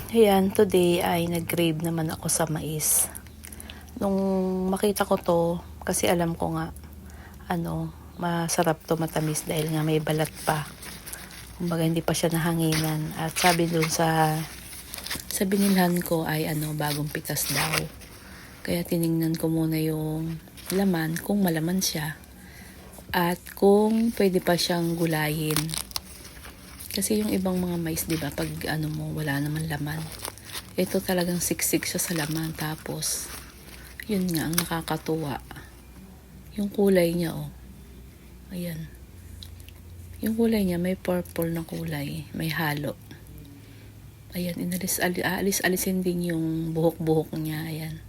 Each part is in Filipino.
Ayan, today ay nag-crave naman ako sa mais. Nung makita ko to, kasi alam ko nga, masarap to, matamis dahil nga may balat pa. Kumbaga hindi pa siya nahanginan. At sabi dun sa binilhan ko ay bagong pitas daw. Kaya tiningnan ko muna yung laman, kung malaman siya. At kung pwede pa siyang gulayin. Kasi yung ibang mga mais, di ba, pag wala naman laman. Ito talagang siksik siya sa laman. Tapos, yun nga, ang nakakatuwa. Yung kulay niya, oh. Ayan. Yung kulay niya, may purple na kulay. May halo. Ayan, alisin din yung buhok-buhok niya. Ayan.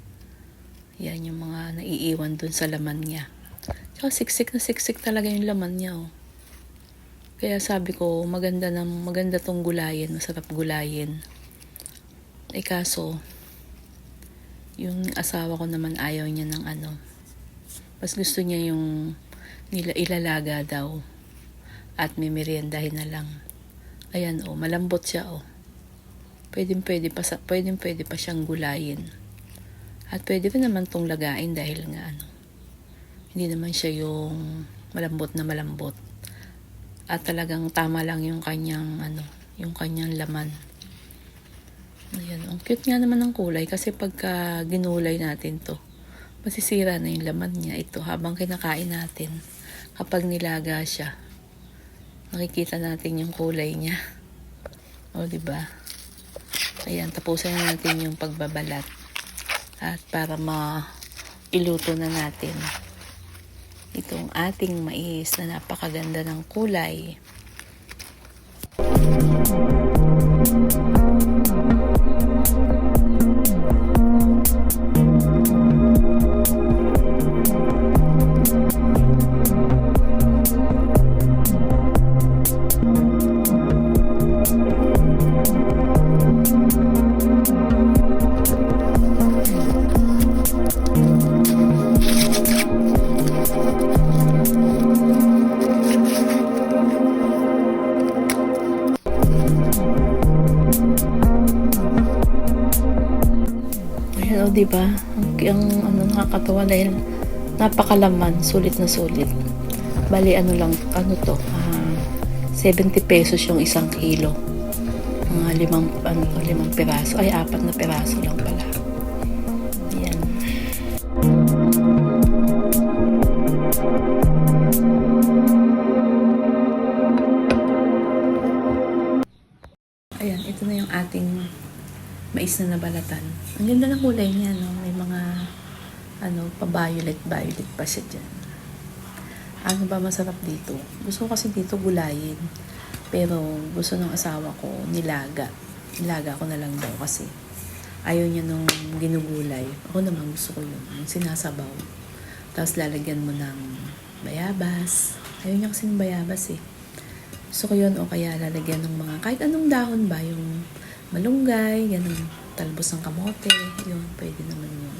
Ayan yung mga naiiwan dun sa laman niya. Tsaka siksik talaga yung laman niya, oh. Kaya sabi ko, maganda tong gulayin, masarap gulayin. Kaso, yung asawa ko naman ayaw niya ng mas gusto niya yung ilalaga daw. At may meriendahin na lang. Ayan, oh, malambot siya, oh. Pwede pa siyang gulayin. At pwede pa naman tong lagain dahil nga hindi naman siya yung malambot na malambot. At talagang tama lang yung kanyang laman. Ayan, ang cute nga naman ng kulay kasi pagka ginulay natin to, masisira na yung laman niya ito habang kinakain natin. Kapag nilaga siya, nakikita natin yung kulay niya. O, diba? Ayan, tapusin na natin yung pagbabalat. At para iluto na natin itong ating mais na napakaganda ng kulay. Ayan, diba? Ang nakakatawa dahil napakalaman, sulit na sulit. Bali, 70 pesos yung 1 kilo. Mga 5 piraso. Ay, 4 na piraso lang pala. Ayan. Ayan, ito na yung ating mais na nabalatan. Ang ganda ng kulay niya, no? May mga pa-violet pa siya dyan. Ano ba masarap dito? Gusto ko kasi dito gulayin. Pero gusto ng asawa ko nilaga. Nilaga ko na lang daw kasi ayaw niya nung ginugulay. Ako naman gusto ko yung sinasabaw. Tapos lalagyan mo ng bayabas. Ayaw niya kasi ng bayabas eh. Gusto ko yun o kaya lalagyan ng mga kahit anong dahon ba, yung malunggay, ganun, talbos ng kamote, yun, pwede naman yun.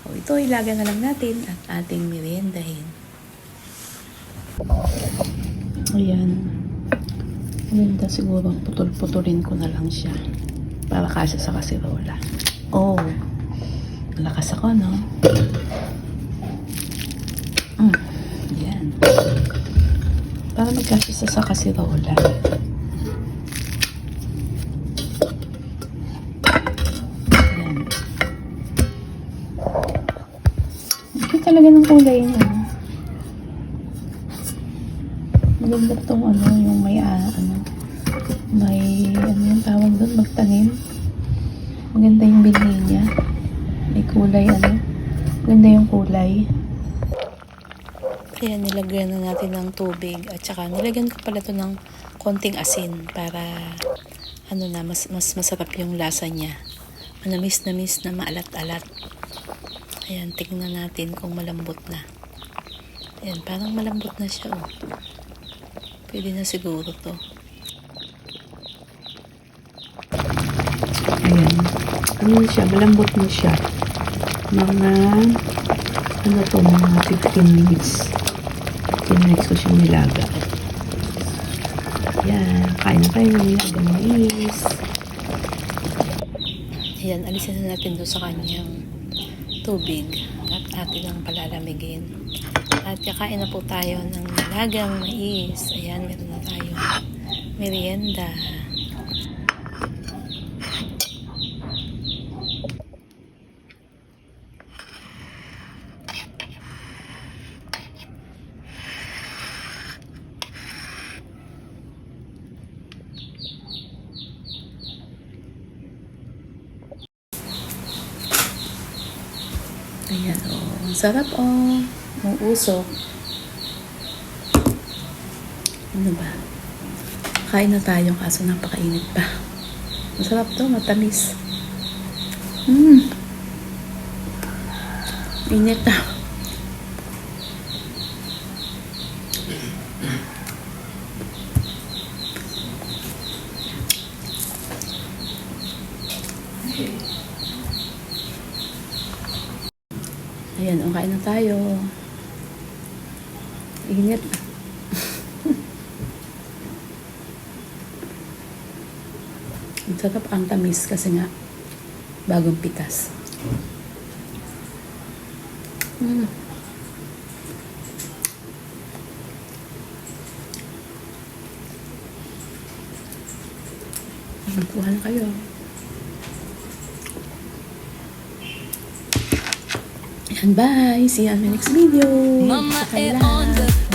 O, ito, ilaga na lang natin at ating meriendahin. Ayan. Ganda siguro, putol-putulin ko na lang siya para kasya sa kasirola. Oh, malakas ako, no? Ayan. Para magkasya sa kasirola. Talaga ng kulay niya. Maganda tong yung may yung tawag doon, magtanim. Maganda yung binhi niya. May kulay maganda yung kulay. Kaya nilagyan na natin ng tubig at saka nilagyan ko pala to ng konting asin para mas masarap yung lasa niya. Manamis-namis na maalat-alat. Ayan, tingnan natin kung malambot na. Ayan, parang malambot na siya, oh. Pwede na siguro to. Ayan. Siya, malambot na siya. Mga, mga 15 minutes. 15 minutes ko siyang nilaga. Ayan, kain na kayo ng nilaga mais. Ayan, alisin na natin doon sa kanyang tubig at atin ang palalamigin. At kakain na po tayo ng nilagang mais. Ayan, meron na tayong merienda. Ayan, oh. Ang sarap, oh. Ang usok. Ano ba? Kain na tayo kaso napakainit pa. Masarap to, matamis. Init na. Ayan, kain na tayo. Init. Ang sarap, ang tamis kasi nga bagong pitas. Kuha na kayo. And bye! See you on my next video! Mama Sakay on the